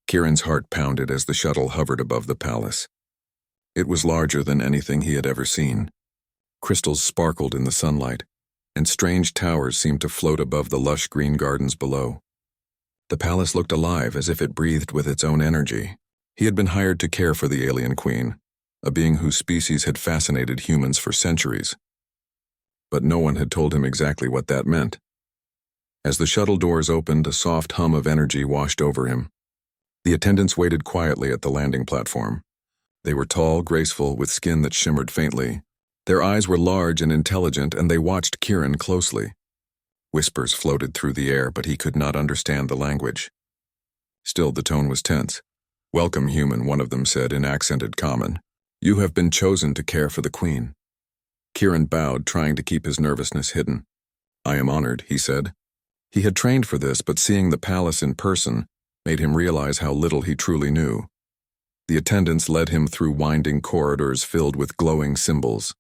Kieran's heart pounded as the shuttle hovered above the palace. It was larger than anything he had ever seen. Crystals sparkled in the sunlight, and strange towers seemed to float above the lush green gardens below. The palace looked alive, as if it breathed with its own energy. He had been hired to care for the alien queen, a being whose species had fascinated humans for centuries. But no one had told him exactly what that meant. As the shuttle doors opened, a soft hum of energy washed over him. The attendants waited quietly at the landing platform. They were tall, graceful, with skin that shimmered faintly. Their eyes were large and intelligent, and they watched Kieran closely. Whispers floated through the air, but he could not understand the language. Still, the tone was tense. "Welcome, human," one of them said in accented Common. "You have been chosen to care for the queen." Kieran bowed, trying to keep his nervousness hidden. "I am honored," he said. He had trained for this, but seeing the palace in person made him realize how little he truly knew. The attendants led him through winding corridors filled with glowing symbols.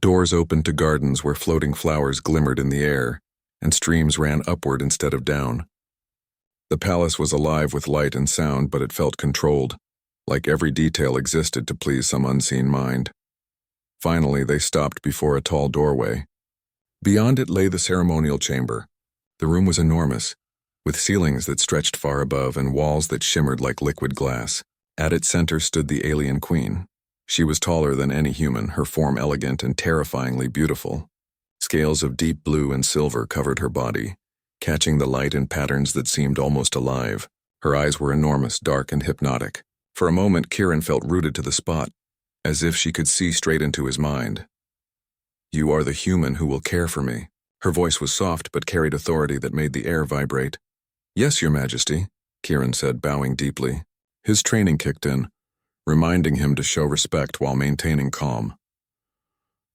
Doors opened to gardens where floating flowers glimmered in the air, and streams ran upward instead of down. The palace was alive with light and sound, but it felt controlled, like every detail existed to please some unseen mind. Finally, they stopped before a tall doorway. Beyond it lay the ceremonial chamber. The room was enormous, with ceilings that stretched far above and walls that shimmered like liquid glass. At its center stood the alien queen. She was taller than any human, her form elegant and terrifyingly beautiful. Scales of deep blue and silver covered her body, catching the light in patterns that seemed almost alive. Her eyes were enormous, dark, and hypnotic. For a moment, Kieran felt rooted to the spot, as if she could see straight into his mind. "You are the human who will care for me." Her voice was soft but carried authority that made the air vibrate. "Yes, Your Majesty," Kieran said, bowing deeply. His training kicked in, reminding him to show respect while maintaining calm.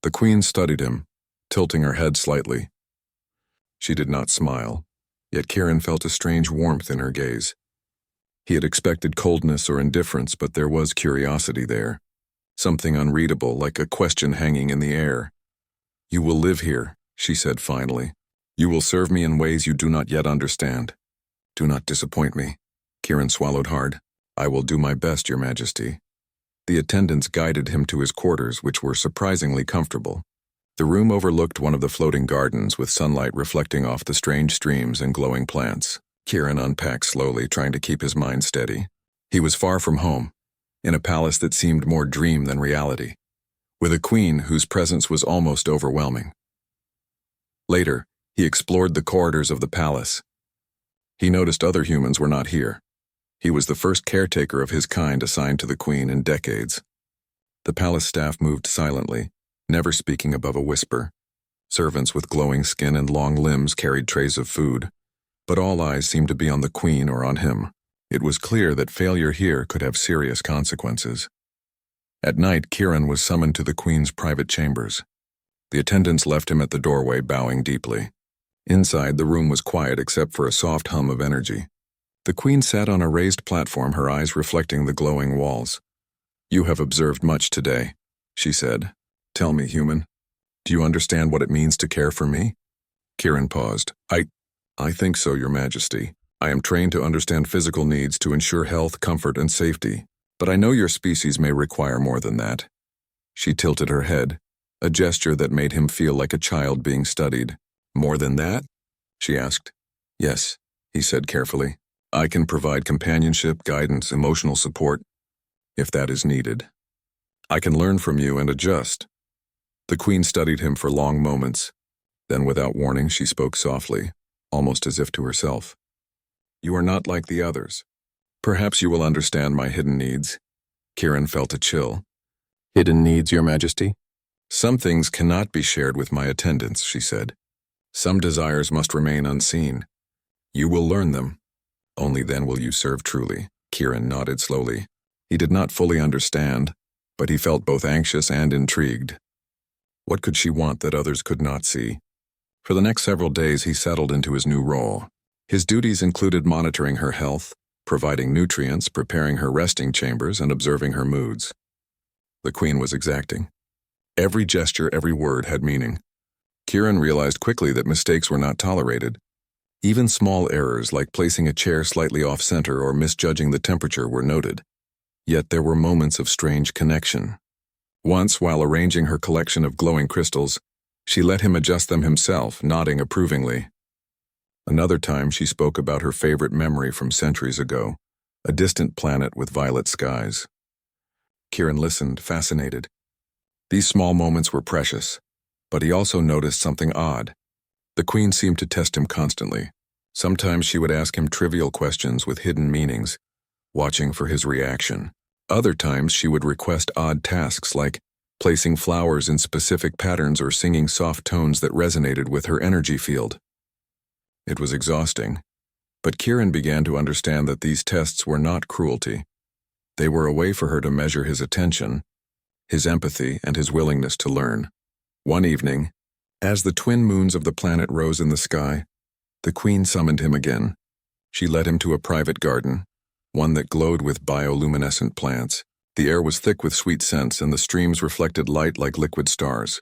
The queen studied him, tilting her head slightly. She did not smile, yet Kieran felt a strange warmth in her gaze. He had expected coldness or indifference, but there was curiosity there. Something unreadable, like a question hanging in the air. "You will live here," she said finally. "You will serve me in ways you do not yet understand. Do not disappoint me." Kieran swallowed hard. "I will do my best, Your Majesty." The attendants guided him to his quarters, which were surprisingly comfortable. The room overlooked one of the floating gardens, with sunlight reflecting off the strange streams and glowing plants. Kieran unpacked slowly, trying to keep his mind steady. He was far from home, in a palace that seemed more dream than reality, with a queen whose presence was almost overwhelming. Later, he explored the corridors of the palace. He noticed other humans were not here. He was the first caretaker of his kind assigned to the queen in decades. The palace staff moved silently, never speaking above a whisper. Servants with glowing skin and long limbs carried trays of food, but all eyes seemed to be on the queen or on him. It was clear that failure here could have serious consequences. At night, Kieran was summoned to the queen's private chambers. The attendants left him at the doorway, bowing deeply. Inside, the room was quiet except for a soft hum of energy. The queen sat on a raised platform, her eyes reflecting the glowing walls. "You have observed much today," she said. "Tell me, human, do you understand what it means to care for me?" Kieran paused. I think so, Your Majesty. I am trained to understand physical needs to ensure health, comfort, and safety, but I know your species may require more than that." She tilted her head, a gesture that made him feel like a child being studied. "More than that?" she asked. "Yes," he said carefully. "I can provide companionship, guidance, emotional support, if that is needed. I can learn from you and adjust." The queen studied him for long moments. Then, without warning, she spoke softly, almost as if to herself. "You are not like the others. Perhaps you will understand my hidden needs." Kieran felt a chill. "Hidden needs, Your Majesty?" "Some things cannot be shared with my attendants," she said. "Some desires must remain unseen. You will learn them. Only then will you serve truly." Kieran nodded slowly. He did not fully understand, but he felt both anxious and intrigued. What could she want that others could not see? For the next several days, he settled into his new role. His duties included monitoring her health, providing nutrients, preparing her resting chambers, and observing her moods. The queen was exacting. Every gesture, every word had meaning. Kieran realized quickly that mistakes were not tolerated. Even small errors like placing a chair slightly off-center or misjudging the temperature were noted. Yet there were moments of strange connection. Once, while arranging her collection of glowing crystals, she let him adjust them himself, nodding approvingly. Another time she spoke about her favorite memory from centuries ago, a distant planet with violet skies. Kieran listened, fascinated. These small moments were precious, but he also noticed something odd. The Queen seemed to test him constantly. Sometimes she would ask him trivial questions with hidden meanings, watching for his reaction. Other times she would request odd tasks like placing flowers in specific patterns or singing soft tones that resonated with her energy field. It was exhausting, but Kieran began to understand that these tests were not cruelty. They were a way for her to measure his attention, his empathy, and his willingness to learn. One evening, as the twin moons of the planet rose in the sky, the Queen summoned him again. She led him to a private garden, one that glowed with bioluminescent plants. The air was thick with sweet scents, and the streams reflected light like liquid stars.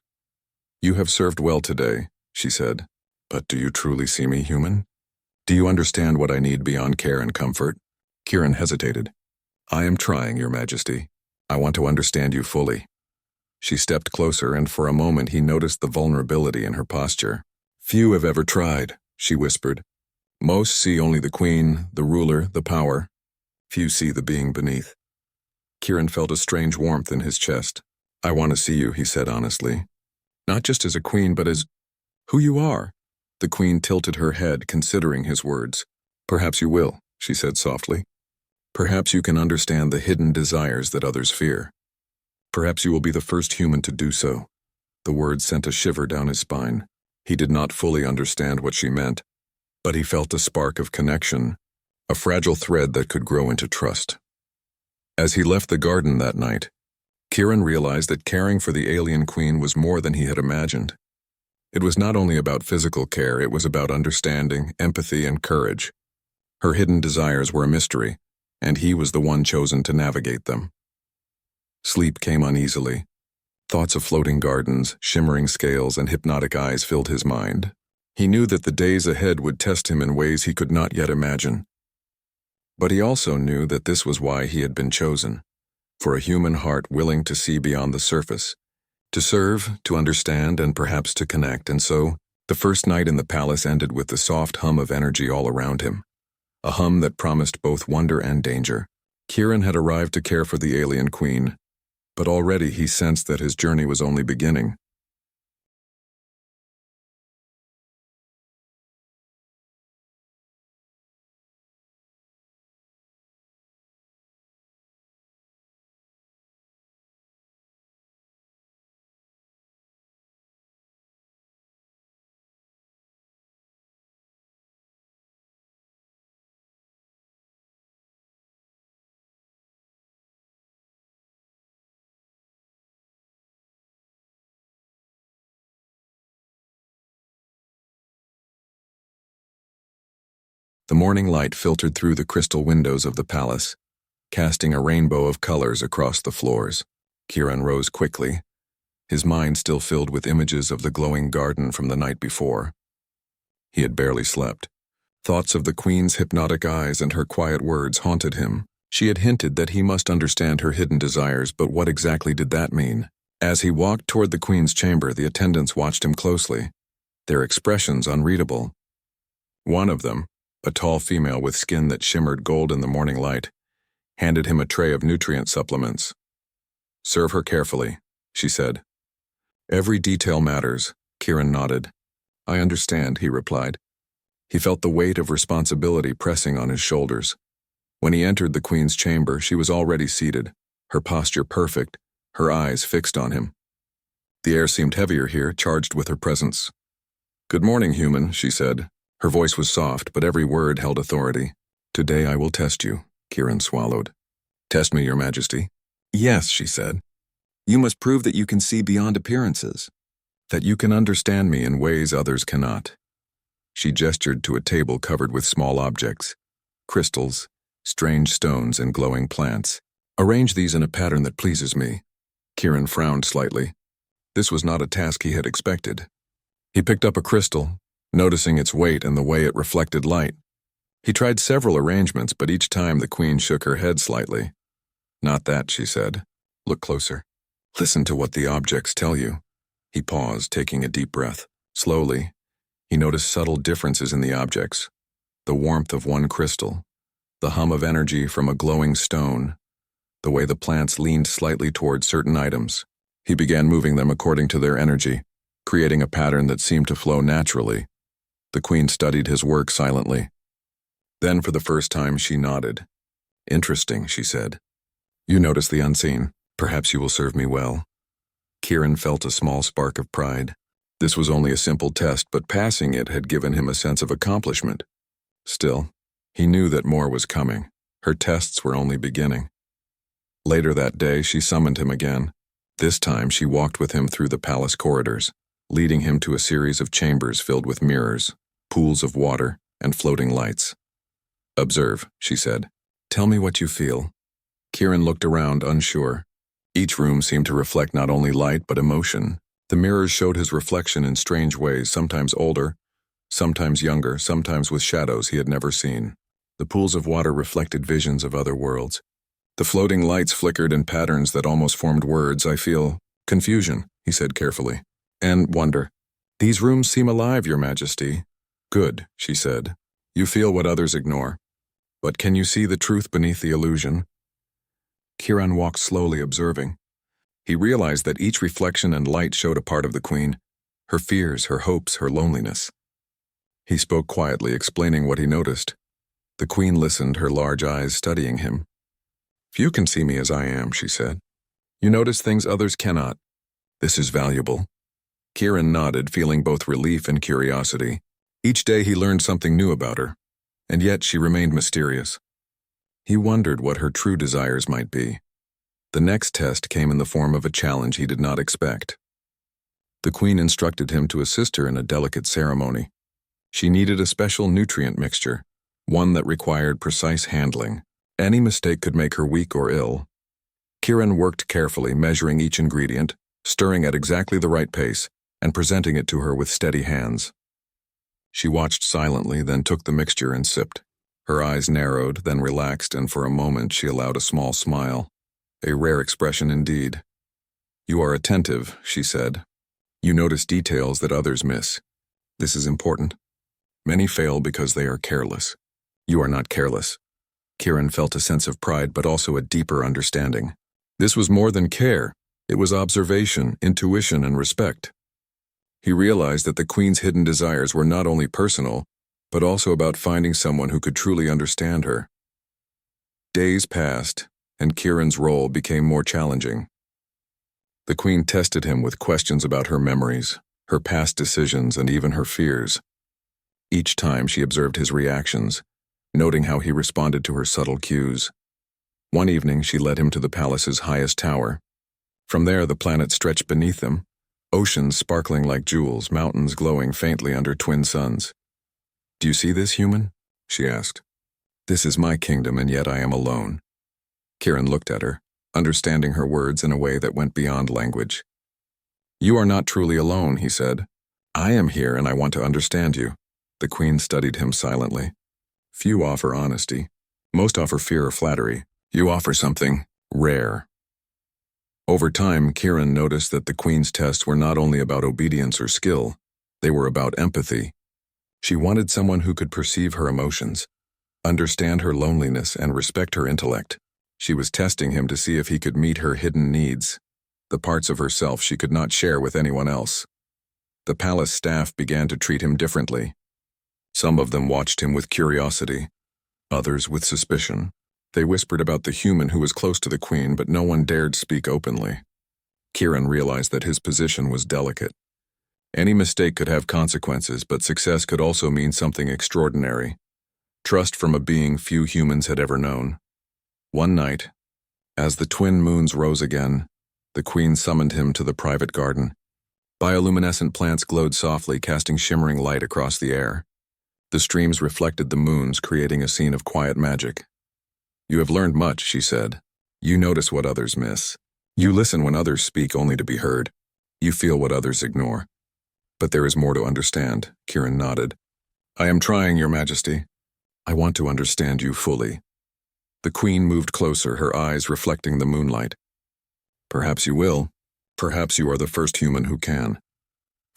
"You have served well today," she said. "But do you truly see me, human? Do you understand what I need beyond care and comfort?" Kieran hesitated. "I am trying, Your Majesty. I want to understand you fully." She stepped closer, and for a moment he noticed the vulnerability in her posture. "Few have ever tried," she whispered. "Most see only the Queen, the ruler, the power. Few see the being beneath." Kieran felt a strange warmth in his chest. "I want to see you," he said honestly. "Not just as a queen, but as who you are." The Queen tilted her head, considering his words. "Perhaps you will," she said softly. "Perhaps you can understand the hidden desires that others fear. Perhaps you will be the first human to do so." The words sent a shiver down his spine. He did not fully understand what she meant, but he felt a spark of connection, a fragile thread that could grow into trust. As he left the garden that night, Kieran realized that caring for the alien queen was more than he had imagined. It was not only about physical care, it was about understanding, empathy, and courage. Her hidden desires were a mystery, and he was the one chosen to navigate them. Sleep came uneasily. Thoughts of floating gardens, shimmering scales, and hypnotic eyes filled his mind. He knew that the days ahead would test him in ways he could not yet imagine. But he also knew that this was why he had been chosen, for a human heart willing to see beyond the surface, to serve, to understand, and perhaps to connect. And so, the first night in the palace ended with the soft hum of energy all around him, a hum that promised both wonder and danger. Kieran had arrived to care for the alien queen, but already he sensed that his journey was only beginning. The morning light filtered through the crystal windows of the palace, casting a rainbow of colors across the floors. Kieran rose quickly, his mind still filled with images of the glowing garden from the night before. He had barely slept. Thoughts of the Queen's hypnotic eyes and her quiet words haunted him. She had hinted that he must understand her hidden desires, but what exactly did that mean? As he walked toward the Queen's chamber, the attendants watched him closely, their expressions unreadable. One of them, a tall female with skin that shimmered gold in the morning light, handed him a tray of nutrient supplements. "Serve her carefully," she said. "Every detail matters," Kieran nodded. "I understand," he replied. He felt the weight of responsibility pressing on his shoulders. When he entered the Queen's chamber, she was already seated, her posture perfect, her eyes fixed on him. The air seemed heavier here, charged with her presence. "Good morning, human," she said. Her voice was soft, but every word held authority. "Today I will test you," Kieran swallowed. "Test me, Your Majesty." "Yes," she said. "You must prove that you can see beyond appearances, that you can understand me in ways others cannot." She gestured to a table covered with small objects, crystals, strange stones, and glowing plants. "Arrange these in a pattern that pleases me." Kieran frowned slightly. This was not a task he had expected. He picked up a crystal, noticing its weight and the way it reflected light. He tried several arrangements, but each time the queen shook her head slightly. "Not that," she said. "Look closer. Listen to what the objects tell you." He paused, taking a deep breath. Slowly, he noticed subtle differences in the objects. The warmth of one crystal, the hum of energy from a glowing stone, the way the plants leaned slightly toward certain items. He began moving them according to their energy, creating a pattern that seemed to flow naturally. The queen studied his work silently. Then, for the first time, she nodded. "Interesting," she said. "You notice the unseen. Perhaps you will serve me well." Kieran felt a small spark of pride. This was only a simple test, but passing it had given him a sense of accomplishment. Still, he knew that more was coming. Her tests were only beginning. Later that day, she summoned him again. This time, she walked with him through the palace corridors, leading him to a series of chambers filled with mirrors, pools of water, and floating lights. "Observe," she said. "Tell me what you feel." Kieran looked around, unsure. Each room seemed to reflect not only light but emotion. The mirrors showed his reflection in strange ways, sometimes older, sometimes younger, sometimes with shadows he had never seen. The pools of water reflected visions of other worlds. The floating lights flickered in patterns that almost formed words. "I feel confusion," he said carefully, "and wonder. These rooms seem alive, Your Majesty." "Good," she said. "You feel what others ignore. But can you see the truth beneath the illusion?" Kieran walked slowly, observing. He realized that each reflection and light showed a part of the queen, her fears, her hopes, her loneliness. He spoke quietly, explaining what he noticed. The queen listened, her large eyes studying him. "Few can see me as I am," she said. "You notice things others cannot. This is valuable." Kieran nodded, feeling both relief and curiosity. Each day he learned something new about her, and yet she remained mysterious. He wondered what her true desires might be. The next test came in the form of a challenge he did not expect. The queen instructed him to assist her in a delicate ceremony. She needed a special nutrient mixture, one that required precise handling. Any mistake could make her weak or ill. Kieran worked carefully, measuring each ingredient, stirring at exactly the right pace, and presenting it to her with steady hands. She watched silently, then took the mixture and sipped. Her eyes narrowed, then relaxed, and for a moment she allowed a small smile. A rare expression indeed. "You are attentive," she said. "You notice details that others miss. This is important. Many fail because they are careless. You are not careless." Kieran felt a sense of pride, but also a deeper understanding. This was more than care. It was observation, intuition, and respect. He realized that the queen's hidden desires were not only personal, but also about finding someone who could truly understand her. Days passed, and Kieran's role became more challenging. The queen tested him with questions about her memories, her past decisions, and even her fears. Each time she observed his reactions, noting how he responded to her subtle cues. One evening she led him to the palace's highest tower. From there the planet stretched beneath them, oceans sparkling like jewels, mountains glowing faintly under twin suns. "Do you see this, human?" she asked. "This is my kingdom, and yet I am alone." Kieran looked at her, understanding her words in a way that went beyond language. "You are not truly alone," he said. "I am here, and I want to understand you." The queen studied him silently. "Few offer honesty. Most offer fear or flattery. You offer something rare." Over time, Kieran noticed that the queen's tests were not only about obedience or skill, they were about empathy. She wanted someone who could perceive her emotions, understand her loneliness, and respect her intellect. She was testing him to see if he could meet her hidden needs, the parts of herself she could not share with anyone else. The palace staff began to treat him differently. Some of them watched him with curiosity, others with suspicion. They whispered about the human who was close to the queen, but no one dared speak openly. Kieran realized that his position was delicate. Any mistake could have consequences, but success could also mean something extraordinary. Trust from a being few humans had ever known. One night, as the twin moons rose again, the queen summoned him to the private garden. Bioluminescent plants glowed softly, casting shimmering light across the air. The streams reflected the moons, creating a scene of quiet magic. "You have learned much," she said. "You notice what others miss. You listen when others speak only to be heard. You feel what others ignore. But there is more to understand, Kieran nodded. I am trying, Your Majesty. I want to understand you fully. The Queen moved closer, her eyes reflecting the moonlight. Perhaps you will. Perhaps you are the first human who can.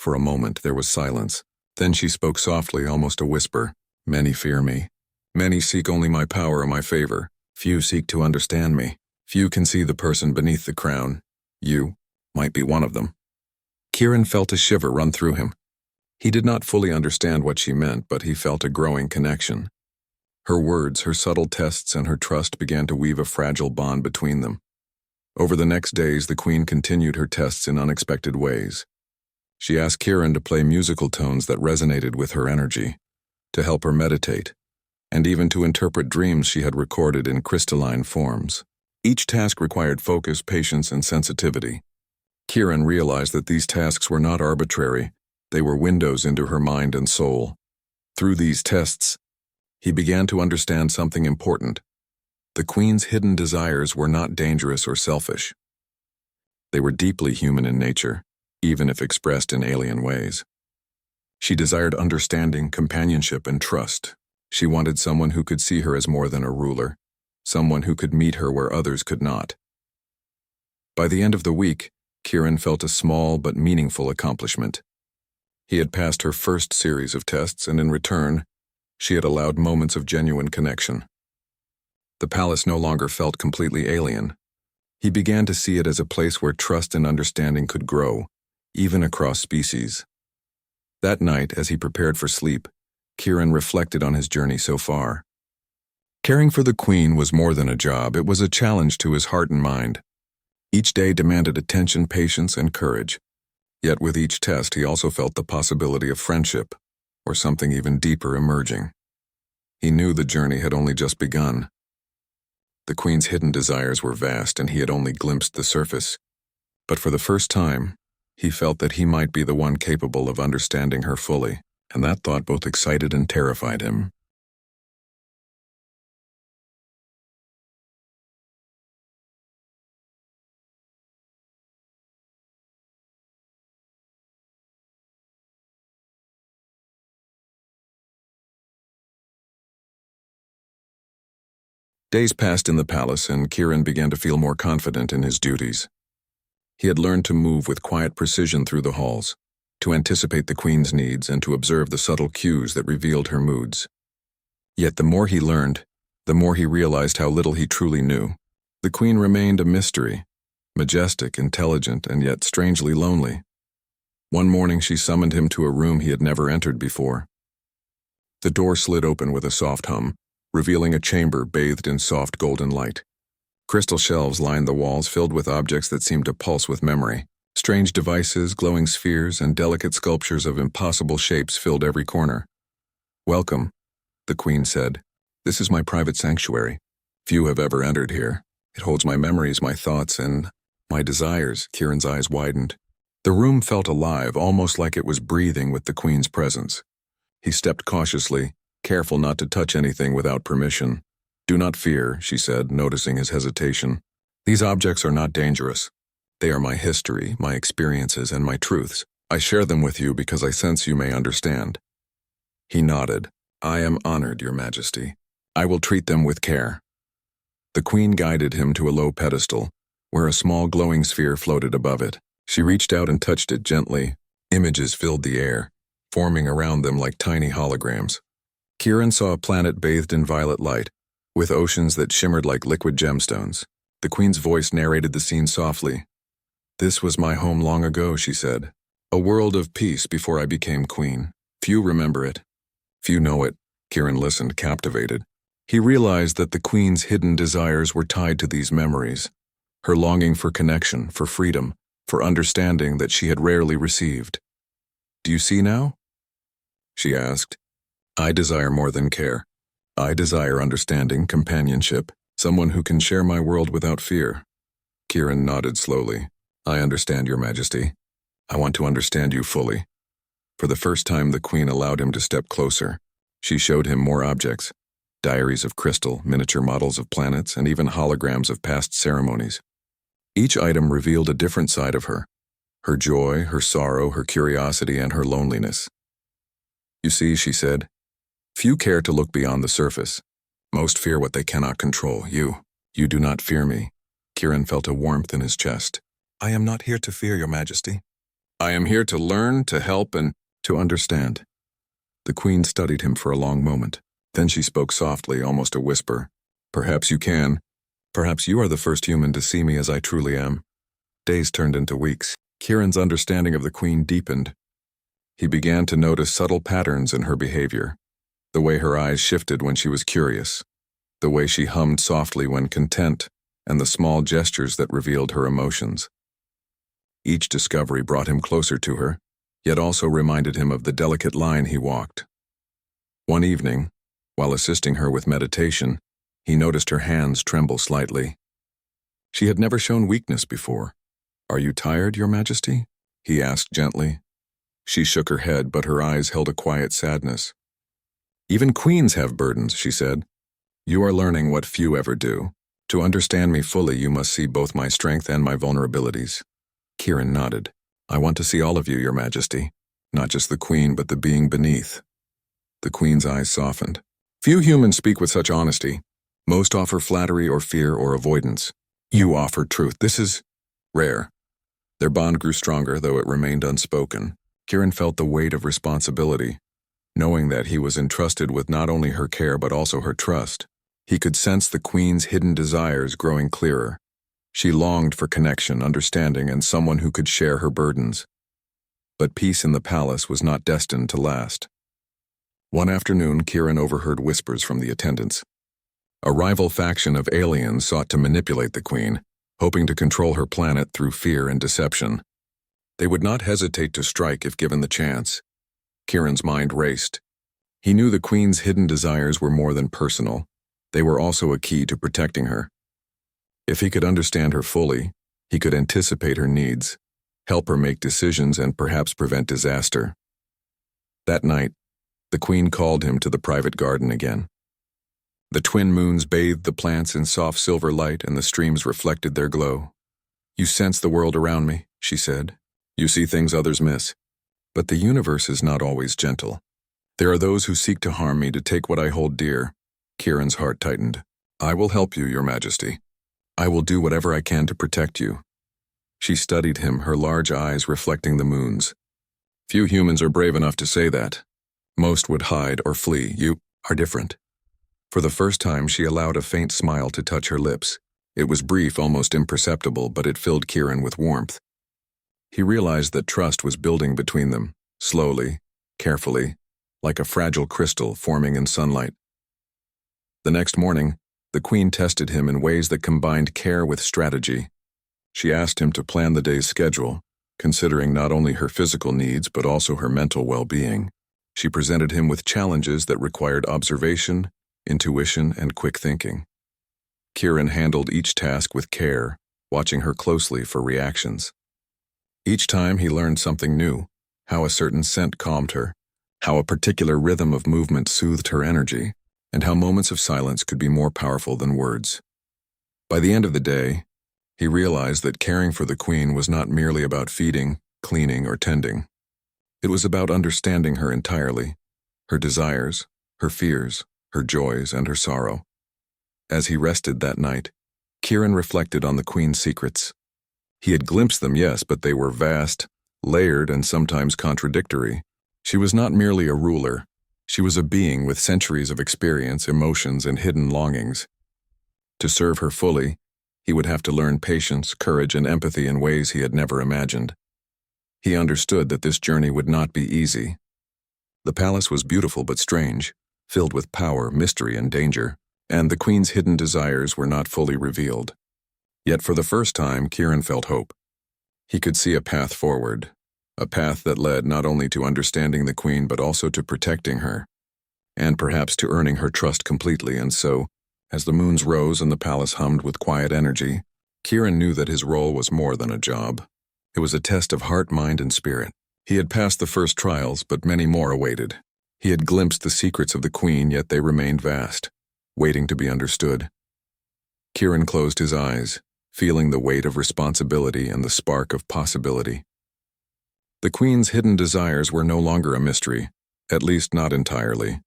For a moment there was silence. Then she spoke softly, almost a whisper. Many fear me. Many seek only my power or my favor. Few seek to understand me. Few can see the person beneath the crown. You might be one of them. Kieran felt a shiver run through him. He did not fully understand what she meant, but he felt a growing connection. Her words, her subtle tests, and her trust began to weave a fragile bond between them. Over the next days, the Queen continued her tests in unexpected ways. She asked Kieran to play musical tones that resonated with her energy, to help her meditate, and even to interpret dreams she had recorded in crystalline forms. Each task required focus, patience, and sensitivity. Kieran realized that these tasks were not arbitrary. They were windows into her mind and soul. Through these tests, he began to understand something important. The Queen's hidden desires were not dangerous or selfish. They were deeply human in nature, even if expressed in alien ways. She desired understanding, companionship, and trust. She wanted someone who could see her as more than a ruler, someone who could meet her where others could not. By the end of the week, Kieran felt a small but meaningful accomplishment. He had passed her first series of tests, and in return, she had allowed moments of genuine connection. The palace no longer felt completely alien. He began to see it as a place where trust and understanding could grow, even across species. That night, as he prepared for sleep, Kieran reflected on his journey so far. Caring for the Queen was more than a job, it was a challenge to his heart and mind. Each day demanded attention, patience, and courage. Yet with each test, he also felt the possibility of friendship, or something even deeper emerging. He knew the journey had only just begun. The Queen's hidden desires were vast, and he had only glimpsed the surface. But for the first time, he felt that he might be the one capable of understanding her fully, and that thought both excited and terrified him. Days passed in the palace, and Kieran began to feel more confident in his duties. He had learned to move with quiet precision through the halls, to anticipate the Queen's needs and to observe the subtle cues that revealed her moods. Yet the more he learned, the more he realized how little he truly knew. The Queen remained a mystery, majestic, intelligent, and yet strangely lonely. One morning she summoned him to a room he had never entered before. The door slid open with a soft hum, revealing a chamber bathed in soft golden light. Crystal shelves lined the walls, filled with objects that seemed to pulse with memory. Strange devices, glowing spheres, and delicate sculptures of impossible shapes filled every corner. "Welcome," the Queen said. "This is my private sanctuary. Few have ever entered here. It holds my memories, my thoughts, and my desires." Kieran's eyes widened. The room felt alive, almost like it was breathing with the Queen's presence. He stepped cautiously, careful not to touch anything without permission. "Do not fear," she said, noticing his hesitation. "These objects are not dangerous. They are my history, my experiences, and my truths. I share them with you because I sense you may understand." He nodded. "I am honored, Your Majesty. I will treat them with care." The Queen guided him to a low pedestal, where a small glowing sphere floated above it. She reached out and touched it gently. Images filled the air, forming around them like tiny holograms. Kieran saw a planet bathed in violet light, with oceans that shimmered like liquid gemstones. The Queen's voice narrated the scene softly. "This was my home long ago," she said. "A world of peace before I became Queen. Few remember it. Few know it." Kieran listened, captivated. He realized that the Queen's hidden desires were tied to these memories. Her longing for connection, for freedom, for understanding that she had rarely received. "Do you see now?" she asked. "I desire more than care. I desire understanding, companionship, someone who can share my world without fear." Kieran nodded slowly. "I understand, Your Majesty. I want to understand you fully." For the first time, the Queen allowed him to step closer. She showed him more objects, diaries of crystal, miniature models of planets, and even holograms of past ceremonies. Each item revealed a different side of her. her joy, her sorrow, her curiosity, and her loneliness. "You see," she said, "few care to look beyond the surface. Most fear what they cannot control. You do not fear me." Kieran felt a warmth in his chest. "I am not here to fear, Your Majesty. I am here to learn, to help, and to understand." The Queen studied him for a long moment. Then she spoke softly, almost a whisper. "Perhaps you can. Perhaps you are the first human to see me as I truly am." Days turned into weeks. Kieran's understanding of the Queen deepened. He began to notice subtle patterns in her behavior. The way her eyes shifted when she was curious. The way she hummed softly when content, and the small gestures that revealed her emotions. Each discovery brought him closer to her, yet also reminded him of the delicate line he walked. One evening, while assisting her with meditation, he noticed her hands tremble slightly. She had never shown weakness before. "Are you tired, Your Majesty?" he asked gently. She shook her head, but her eyes held a quiet sadness. "Even queens have burdens," she said. "You are learning what few ever do. To understand me fully, you must see both my strength and my vulnerabilities." Kieran nodded. "I want to see all of you, Your Majesty. Not just the Queen, but the being beneath." The Queen's eyes softened. "Few humans speak with such honesty. Most offer flattery or fear or avoidance. You offer truth. This is rare." Their bond grew stronger, though it remained unspoken. Kieran felt the weight of responsibility, knowing that he was entrusted with not only her care but also her trust. He could sense the Queen's hidden desires growing clearer. She longed for connection, understanding, and someone who could share her burdens. But peace in the palace was not destined to last. One afternoon, Kieran overheard whispers from the attendants. A rival faction of aliens sought to manipulate the Queen, hoping to control her planet through fear and deception. They would not hesitate to strike if given the chance. Kieran's mind raced. He knew the Queen's hidden desires were more than personal. They were also a key to protecting her. If he could understand her fully, he could anticipate her needs, help her make decisions, and perhaps prevent disaster. That night, the Queen called him to the private garden again. The twin moons bathed the plants in soft silver light, and the streams reflected their glow. "You sense the world around me," she said. "You see things others miss. But the universe is not always gentle. There are those who seek to harm me, to take what I hold dear." Kieran's heart tightened. "I will help you, Your Majesty. I will do whatever I can to protect you." She studied him, her large eyes reflecting the moons. "Few humans are brave enough to say that. Most would hide or flee. You are different." For the first time, she allowed a faint smile to touch her lips. It was brief, almost imperceptible, but it filled Kieran with warmth. He realized that trust was building between them, slowly, carefully, like a fragile crystal forming in sunlight. The next morning, the Queen tested him in ways that combined care with strategy. She asked him to plan the day's schedule, considering not only her physical needs but also her mental well-being. She presented him with challenges that required observation, intuition, and quick thinking. Kieran handled each task with care, watching her closely for reactions. Each time he learned something new, how a certain scent calmed her, how a particular rhythm of movement soothed her energy, and how moments of silence could be more powerful than words. By the end of the day, he realized that caring for the Queen was not merely about feeding, cleaning, or tending. It was about understanding her entirely, her desires, her fears, her joys, and her sorrow. As he rested that night, Kieran reflected on the Queen's secrets. He had glimpsed them, yes, but they were vast, layered, and sometimes contradictory. She was not merely a ruler. She was a being with centuries of experience, emotions, and hidden longings. To serve her fully, he would have to learn patience, courage, and empathy in ways he had never imagined. He understood that this journey would not be easy. The palace was beautiful but strange, filled with power, mystery, and danger, and the Queen's hidden desires were not fully revealed. Yet for the first time, Kieran felt hope. He could see a path forward, a path that led not only to understanding the Queen but also to protecting her, and perhaps to earning her trust completely. And so, as the moons rose and the palace hummed with quiet energy, Kieran knew that his role was more than a job. It was a test of heart, mind, and spirit. He had passed the first trials, but many more awaited. He had glimpsed the secrets of the Queen, yet they remained vast, waiting to be understood. Kieran closed his eyes, feeling the weight of responsibility and the spark of possibility. The queen's hidden desires were no longer a mystery, at least not entirely.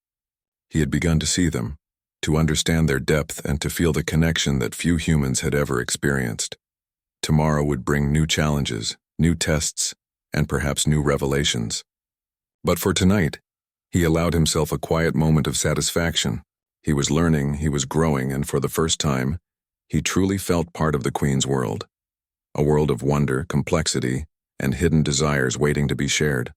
He had begun to see them, to understand their depth and to feel the connection that few humans had ever experienced. Tomorrow would bring new challenges, new tests, and perhaps new revelations. But for tonight, he allowed himself a quiet moment of satisfaction. He was learning, he was growing, and for the first time, he truly felt part of the Queen's world. A world of wonder, complexity, and hidden desires waiting to be shared.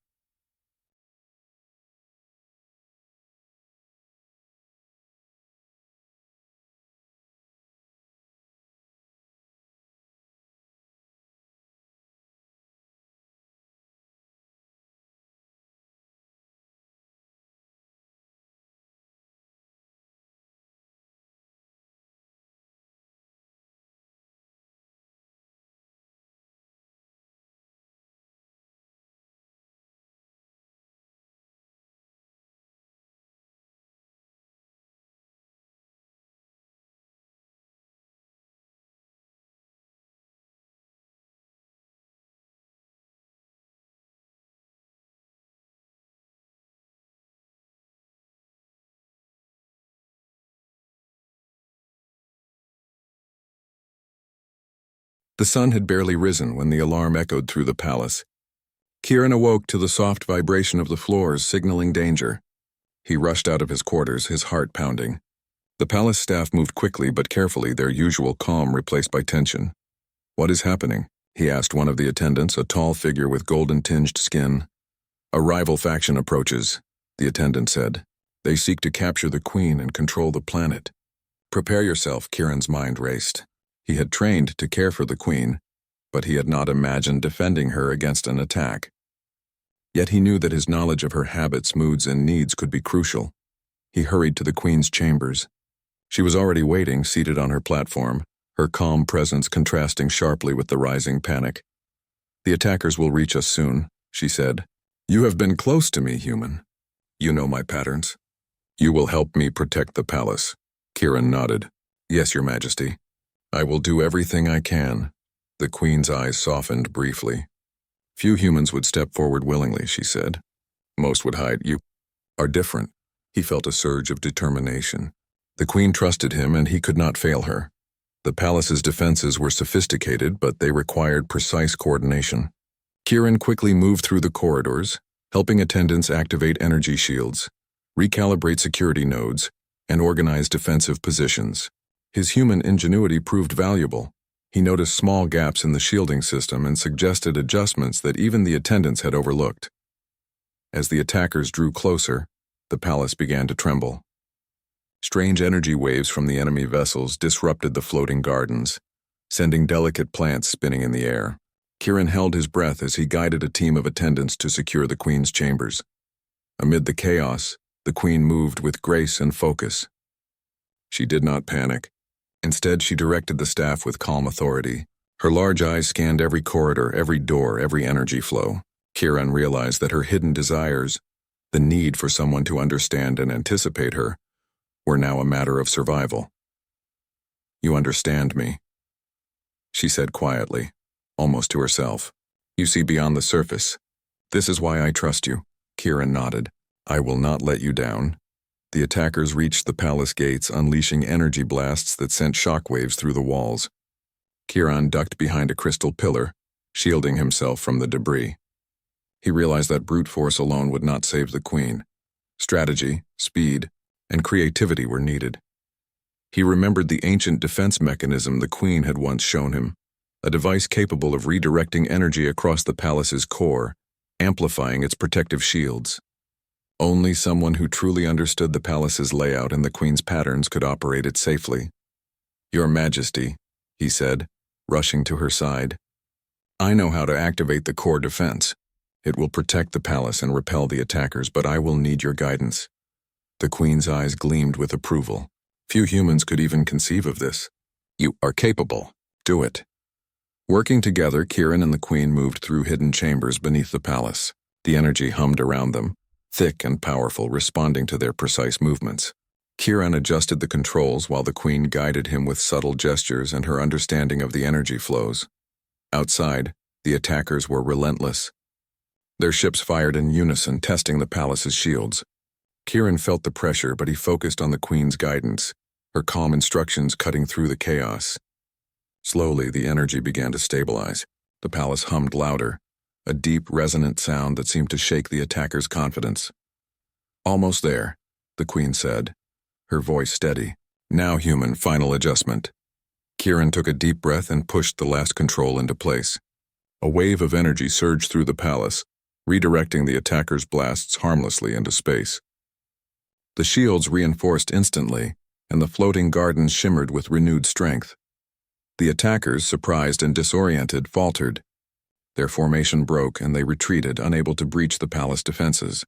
The sun had barely risen when the alarm echoed through the palace. Kieran awoke to the soft vibration of the floors, signaling danger. He rushed out of his quarters, his heart pounding. The palace staff moved quickly but carefully, their usual calm replaced by tension. "What is happening?" he asked one of the attendants, a tall figure with golden-tinged skin. "A rival faction approaches," the attendant said. "They seek to capture the queen and control the planet." "Prepare yourself," Kieran's mind raced. He had trained to care for the queen, but he had not imagined defending her against an attack. Yet he knew that his knowledge of her habits, moods, and needs could be crucial. He hurried to the queen's chambers. She was already waiting, seated on her platform, her calm presence contrasting sharply with the rising panic. "The attackers will reach us soon," she said. "You have been close to me, human. You know my patterns. You will help me protect the palace." Kieran nodded. "Yes, Your Majesty. I will do everything I can." The queen's eyes softened briefly. "Few humans would step forward willingly," she said. "Most would hide. You are different." He felt a surge of determination. The queen trusted him and he could not fail her. The palace's defenses were sophisticated, but they required precise coordination. Kieran quickly moved through the corridors, helping attendants activate energy shields, recalibrate security nodes, and organize defensive positions. His human ingenuity proved valuable. He noticed small gaps in the shielding system and suggested adjustments that even the attendants had overlooked. As the attackers drew closer, the palace began to tremble. Strange energy waves from the enemy vessels disrupted the floating gardens, sending delicate plants spinning in the air. Kieran held his breath as he guided a team of attendants to secure the queen's chambers. Amid the chaos, the queen moved with grace and focus. She did not panic. Instead, she directed the staff with calm authority. Her large eyes scanned every corridor, every door, every energy flow. Kieran realized that her hidden desires, the need for someone to understand and anticipate her, were now a matter of survival. "You understand me," she said quietly, almost to herself. "You see beyond the surface. This is why I trust you." Kieran nodded. "I will not let you down." The attackers reached the palace gates, unleashing energy blasts that sent shockwaves through the walls. Kieran ducked behind a crystal pillar, shielding himself from the debris. He realized that brute force alone would not save the queen. Strategy, speed, and creativity were needed. He remembered the ancient defense mechanism the queen had once shown him, a device capable of redirecting energy across the palace's core, amplifying its protective shields. Only someone who truly understood the palace's layout and the queen's patterns could operate it safely. "Your Majesty," he said, rushing to her side. "I know how to activate the core defense. It will protect the palace and repel the attackers, but I will need your guidance." The queen's eyes gleamed with approval. Few humans could even conceive of this. "You are capable. Do it." Working together, Kieran and the queen moved through hidden chambers beneath the palace. The energy hummed around them, thick and powerful, responding to their precise movements. Kieran adjusted the controls while the queen guided him with subtle gestures and her understanding of the energy flows. Outside, the attackers were relentless. Their ships fired in unison, testing the palace's shields. Kieran felt the pressure, but he focused on the Queen's guidance, her calm instructions cutting through the chaos. Slowly, the energy began to stabilize. The palace hummed louder, a deep, resonant sound that seemed to shake the attackers' confidence. "Almost there," the Queen said, her voice steady. "Now, human, final adjustment." Kieran took a deep breath and pushed the last control into place. A wave of energy surged through the palace, redirecting the attackers' blasts harmlessly into space. The shields reinforced instantly, and the floating gardens shimmered with renewed strength. The attackers, surprised and disoriented, faltered. Their formation broke, and they retreated, unable to breach the palace defenses.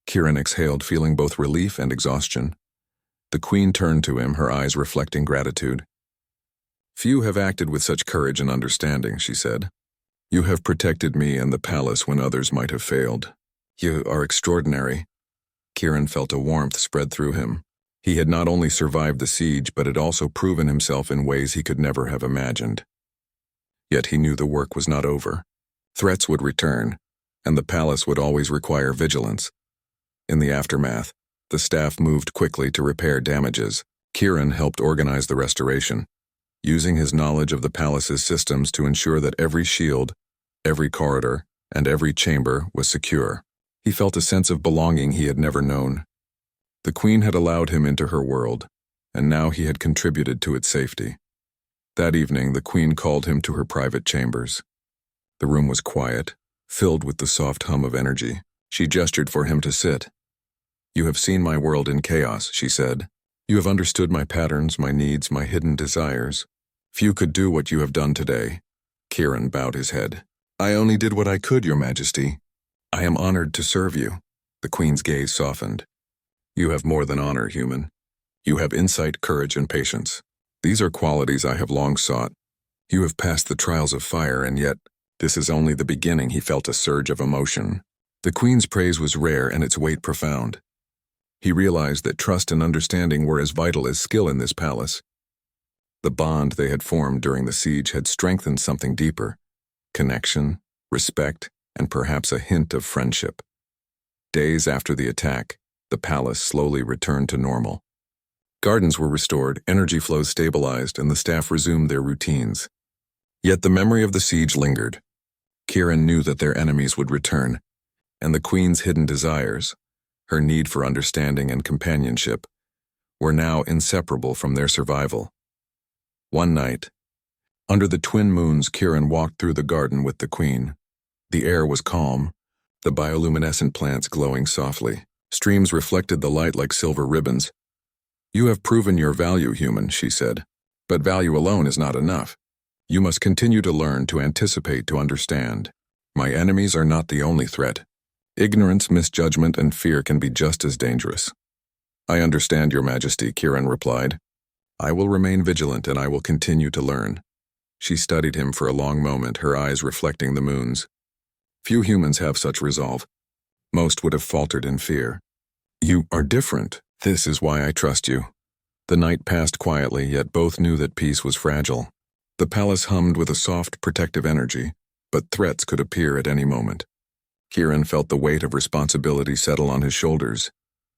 Kieran exhaled, feeling both relief and exhaustion. The Queen turned to him, her eyes reflecting gratitude. "Few have acted with such courage and understanding," she said. "You have protected me and the palace when others might have failed. You are extraordinary." Kieran felt a warmth spread through him. He had not only survived the siege, but had also proven himself in ways he could never have imagined. Yet he knew the work was not over. Threats would return, and the palace would always require vigilance. In the aftermath, the staff moved quickly to repair damages. Kieran helped organize the restoration, using his knowledge of the palace's systems to ensure that every shield, every corridor, and every chamber was secure. He felt a sense of belonging he had never known. The Queen had allowed him into her world, and now he had contributed to its safety. That evening, the Queen called him to her private chambers. The room was quiet, filled with the soft hum of energy. She gestured for him to sit. "You have seen my world in chaos," she said. "You have understood my patterns, my needs, my hidden desires. Few could do what you have done today." Kieran bowed his head. "I only did what I could, Your Majesty. I am honored to serve you." The Queen's gaze softened. "You have more than honor, human. You have insight, courage, and patience. These are qualities I have long sought. You have passed the trials of fire, and yet, this is only the beginning." He felt a surge of emotion. The Queen's praise was rare and its weight profound. He realized that trust and understanding were as vital as skill in this palace. The bond they had formed during the siege had strengthened something deeper: connection, respect, and perhaps a hint of friendship. Days after the attack, the palace slowly returned to normal. Gardens were restored, energy flows stabilized, and the staff resumed their routines. Yet the memory of the siege lingered. Kieran knew that their enemies would return, and the Queen's hidden desires, her need for understanding and companionship, were now inseparable from their survival. One night, under the twin moons, Kieran walked through the garden with the Queen. The air was calm, the bioluminescent plants glowing softly. Streams reflected the light like silver ribbons. "You have proven your value, human," she said. "But value alone is not enough. You must continue to learn, to anticipate, to understand. My enemies are not the only threat. Ignorance, misjudgment, and fear can be just as dangerous." "I understand, Your Majesty," Kieran replied. "I will remain vigilant and I will continue to learn." She studied him for a long moment, her eyes reflecting the moons. Few humans have such resolve. Most would have faltered in fear. "You are different. This is why I trust you." The night passed quietly, yet both knew that peace was fragile. The palace hummed with a soft, protective energy, but threats could appear at any moment. Kieran felt the weight of responsibility settle on his shoulders,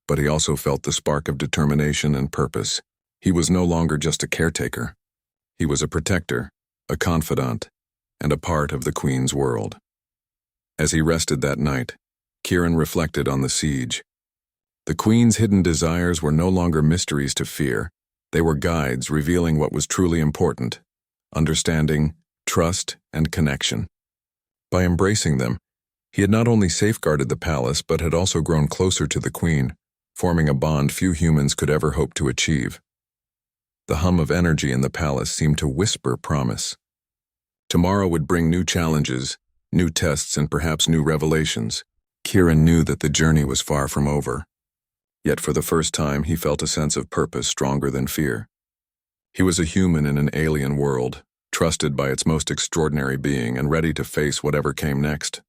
but he also felt the spark of determination and purpose. He was no longer just a caretaker. He was a protector, a confidant, and a part of the Queen's world. As he rested that night, Kieran reflected on the siege. The Queen's hidden desires were no longer mysteries to fear. They were guides revealing what was truly important: understanding, trust, and connection. By embracing them, he had not only safeguarded the palace, but had also grown closer to the Queen, forming a bond few humans could ever hope to achieve. The hum of energy in the palace seemed to whisper promise. Tomorrow would bring new challenges, new tests, and perhaps new revelations. Kieran knew that the journey was far from over. Yet for the first time, he felt a sense of purpose stronger than fear. He was a human in an alien world, trusted by its most extraordinary being and ready to face whatever came next.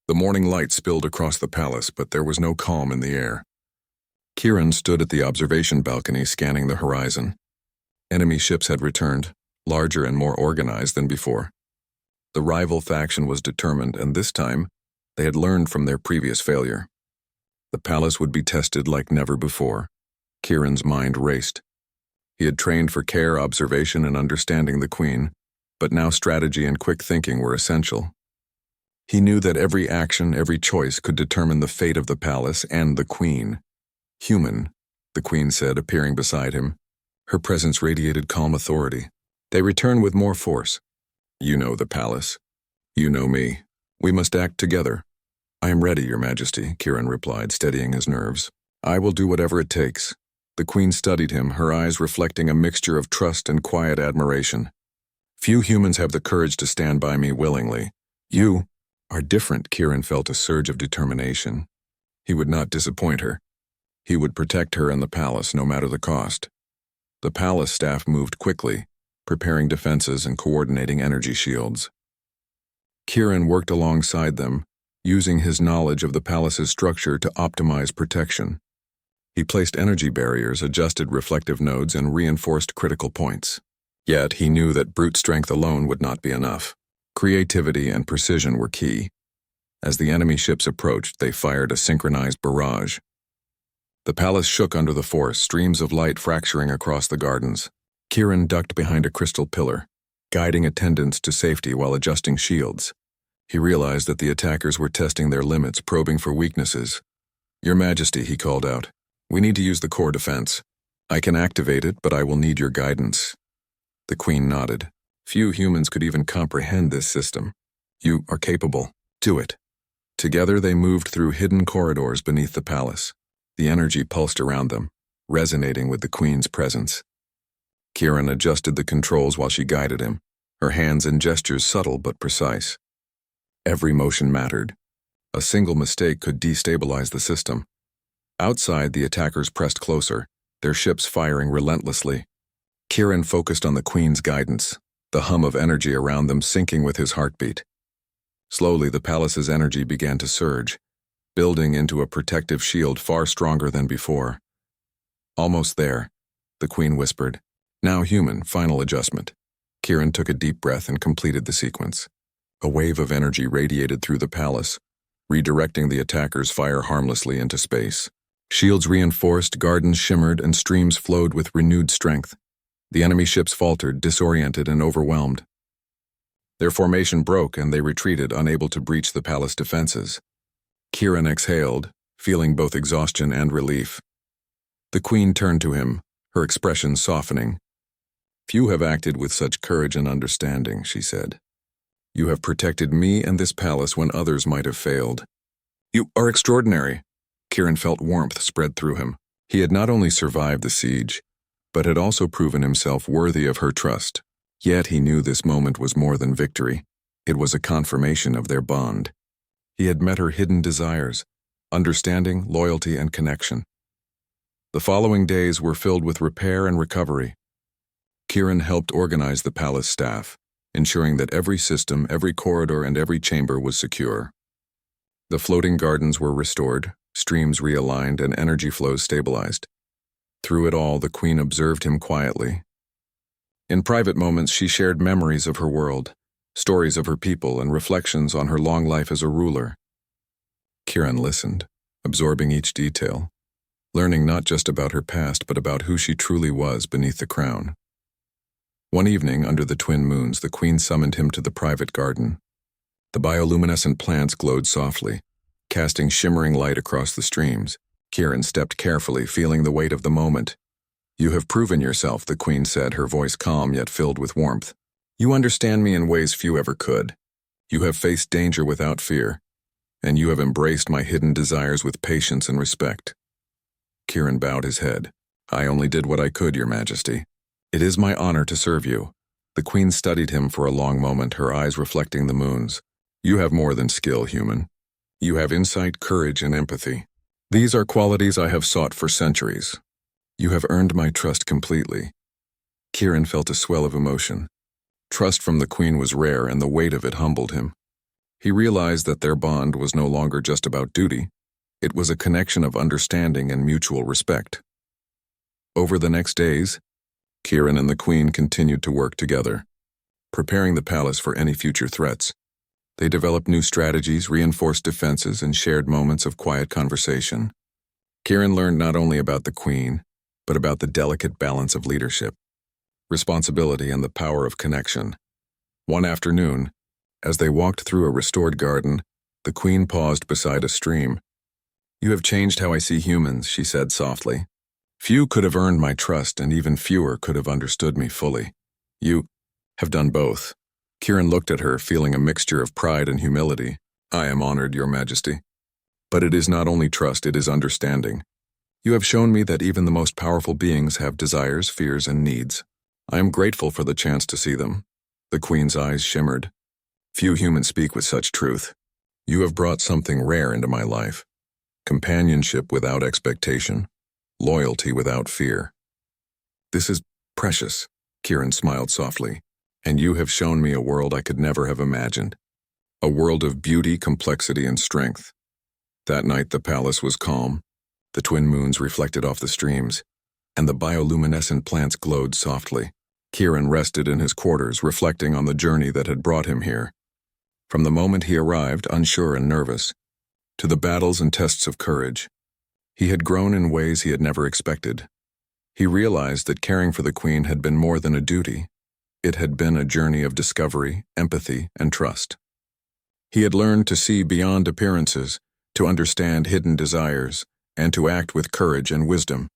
The morning light spilled across the palace, but there was no calm in the air. Kieran stood at the observation balcony scanning the horizon. Enemy ships had returned, larger and more organized than before. The rival faction was determined, and this time, they had learned from their previous failure. The palace would be tested like never before. Kieran's mind raced. He had trained for care, observation, and understanding the Queen, but now strategy and quick thinking were essential. He knew that every action, every choice could determine the fate of the palace and the Queen. "Human," the Queen said, appearing beside him. Her presence radiated calm authority. "They return with more force. You know the palace. You know me. We must act together." "I am ready, Your Majesty," Kieran replied, steadying his nerves. "I will do whatever it takes." The Queen studied him, her eyes reflecting a mixture of trust and quiet admiration. "Few humans have the courage to stand by me willingly. You are different." Kieran felt a surge of determination. He would not disappoint her. He would protect her and the palace, no matter the cost. The palace staff moved quickly, preparing defenses and coordinating energy shields. Kieran worked alongside them, using his knowledge of the palace's structure to optimize protection. He placed energy barriers, adjusted reflective nodes, and reinforced critical points. Yet he knew that brute strength alone would not be enough. Creativity and precision were key. As the enemy ships approached, they fired a synchronized barrage. The palace shook under the force, streams of light fracturing across the gardens. Kieran ducked behind a crystal pillar, guiding attendants to safety while adjusting shields. He realized that the attackers were testing their limits, probing for weaknesses. "Your Majesty," he called out, "we need to use the core defense. I can activate it, but I will need your guidance." The Queen nodded. Few humans could even comprehend this system. "You are capable. Do it." Together they moved through hidden corridors beneath the palace. The energy pulsed around them, resonating with the Queen's presence. Kieran adjusted the controls while she guided him, her hands and gestures subtle but precise. Every motion mattered. A single mistake could destabilize the system. Outside, the attackers pressed closer, their ships firing relentlessly. Kieran focused on the Queen's guidance, the hum of energy around them syncing with his heartbeat. Slowly, the palace's energy began to surge, building into a protective shield far stronger than before. "Almost there," the Queen whispered. "Now human, final adjustment." Kieran took a deep breath and completed the sequence. A wave of energy radiated through the palace, redirecting the attackers' fire harmlessly into space. Shields reinforced, gardens shimmered, and streams flowed with renewed strength. The enemy ships faltered, disoriented and overwhelmed. Their formation broke and they retreated, unable to breach the palace defenses. Kieran exhaled, feeling both exhaustion and relief. The Queen turned to him, her expression softening. "Few have acted with such courage and understanding," she said. "You have protected me and this palace when others might have failed." "You are extraordinary." Kieran felt warmth spread through him. He had not only survived the siege, but had also proven himself worthy of her trust. Yet he knew this moment was more than victory. It was a confirmation of their bond. He had met her hidden desires, understanding, loyalty, and connection. The following days were filled with repair and recovery. Kieran helped organize the palace staff, ensuring that every system, every corridor, and every chamber was secure. The floating gardens were restored, streams realigned, and energy flows stabilized. Through it all, the Queen observed him quietly. In private moments, she shared memories of her world, stories of her people, and reflections on her long life as a ruler. Kieran listened, absorbing each detail, learning not just about her past, but about who she truly was beneath the crown. One evening, under the twin moons, the Queen summoned him to the private garden. The bioluminescent plants glowed softly, casting shimmering light across the streams. Kieran stepped carefully, feeling the weight of the moment. "You have proven yourself," the Queen said, her voice calm yet filled with warmth. "You understand me in ways few ever could. You have faced danger without fear, and you have embraced my hidden desires with patience and respect." Kieran bowed his head. "I only did what I could, Your Majesty. It is my honor to serve you." The Queen studied him for a long moment, her eyes reflecting the moons. "You have more than skill, human. You have insight, courage, and empathy. These are qualities I have sought for centuries. You have earned my trust completely." Kieran felt a swell of emotion. Trust from the Queen was rare, and the weight of it humbled him. He realized that their bond was no longer just about duty. It was a connection of understanding and mutual respect. Over the next days, Kieran and the Queen continued to work together, preparing the palace for any future threats. They developed new strategies, reinforced defenses, and shared moments of quiet conversation. Kieran learned not only about the Queen, but about the delicate balance of leadership, responsibility, and the power of connection. One afternoon, as they walked through a restored garden, the Queen paused beside a stream. "You have changed how I see humans," she said softly. "Few could have earned my trust, and even fewer could have understood me fully. You have done both." Kieran looked at her, feeling a mixture of pride and humility. "I am honored, Your Majesty. But it is not only trust, it is understanding. You have shown me that even the most powerful beings have desires, fears, and needs. I am grateful for the chance to see them." The Queen's eyes shimmered. "Few humans speak with such truth. You have brought something rare into my life. Companionship without expectation. Loyalty without fear. This is precious," Kieran smiled softly. "And you have shown me a world I could never have imagined. A world of beauty, complexity, and strength." That night the palace was calm. The twin moons reflected off the streams, and the bioluminescent plants glowed softly. Kieran rested in his quarters, reflecting on the journey that had brought him here. From the moment he arrived, unsure and nervous, to the battles and tests of courage, he had grown in ways he had never expected. He realized that caring for the Queen had been more than a duty. It had been a journey of discovery, empathy, and trust. He had learned to see beyond appearances, to understand hidden desires, and to act with courage and wisdom.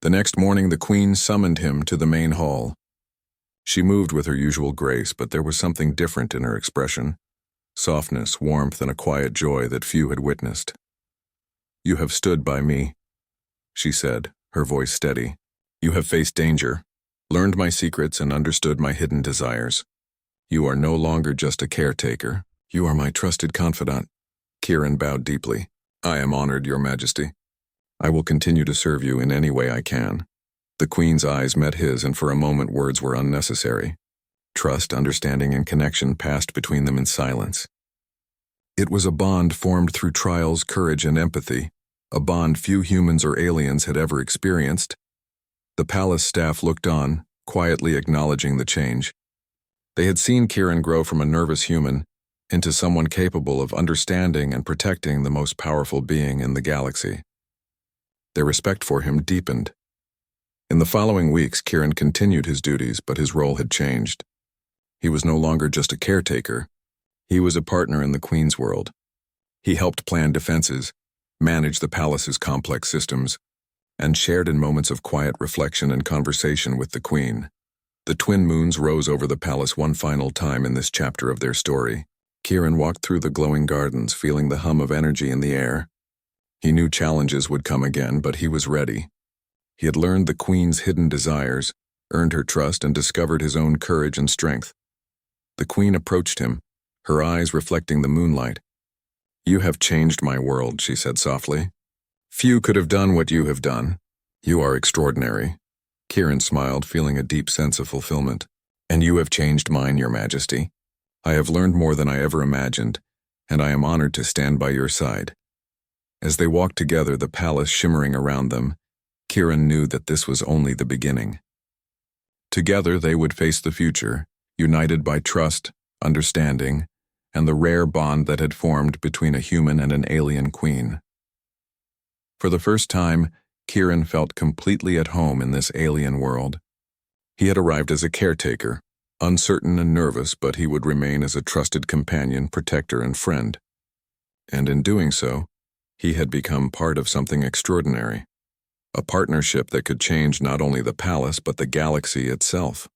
The next morning the Queen summoned him to the main hall. She moved with her usual grace, but there was something different in her expression. Softness, warmth, and a quiet joy that few had witnessed. "You have stood by me," she said, her voice steady. "You have faced danger, learned my secrets, and understood my hidden desires. You are no longer just a caretaker. You are my trusted confidant." Kieran bowed deeply. "I am honored, Your Majesty. I will continue to serve you in any way I can." The Queen's eyes met his, and for a moment words were unnecessary. Trust, understanding, and connection passed between them in silence. It was a bond formed through trials, courage, and empathy, a bond few humans or aliens had ever experienced. The palace staff looked on, quietly acknowledging the change. They had seen Kieran grow from a nervous human into someone capable of understanding and protecting the most powerful being in the galaxy. Their respect for him deepened. In the following weeks, Kieran continued his duties, but his role had changed. He was no longer just a caretaker. He was a partner in the Queen's world. He helped plan defenses, manage the palace's complex systems, and shared in moments of quiet reflection and conversation with the Queen. The twin moons rose over the palace one final time in this chapter of their story. Kieran walked through the glowing gardens, feeling the hum of energy in the air. He knew challenges would come again, but he was ready. He had learned the Queen's hidden desires, earned her trust, and discovered his own courage and strength. The Queen approached him, her eyes reflecting the moonlight. "You have changed my world," she said softly. "Few could have done what you have done. You are extraordinary." Kieran smiled, feeling a deep sense of fulfillment. "And you have changed mine, Your Majesty. I have learned more than I ever imagined, and I am honored to stand by your side." As they walked together, the palace shimmering around them, Kieran knew that this was only the beginning. Together they would face the future, united by trust, understanding, and the rare bond that had formed between a human and an alien queen. For the first time, Kieran felt completely at home in this alien world. He had arrived as a caretaker, uncertain and nervous, but he would remain as a trusted companion, protector, and friend. And in doing so, he had become part of something extraordinary, a partnership that could change not only the palace but the galaxy itself.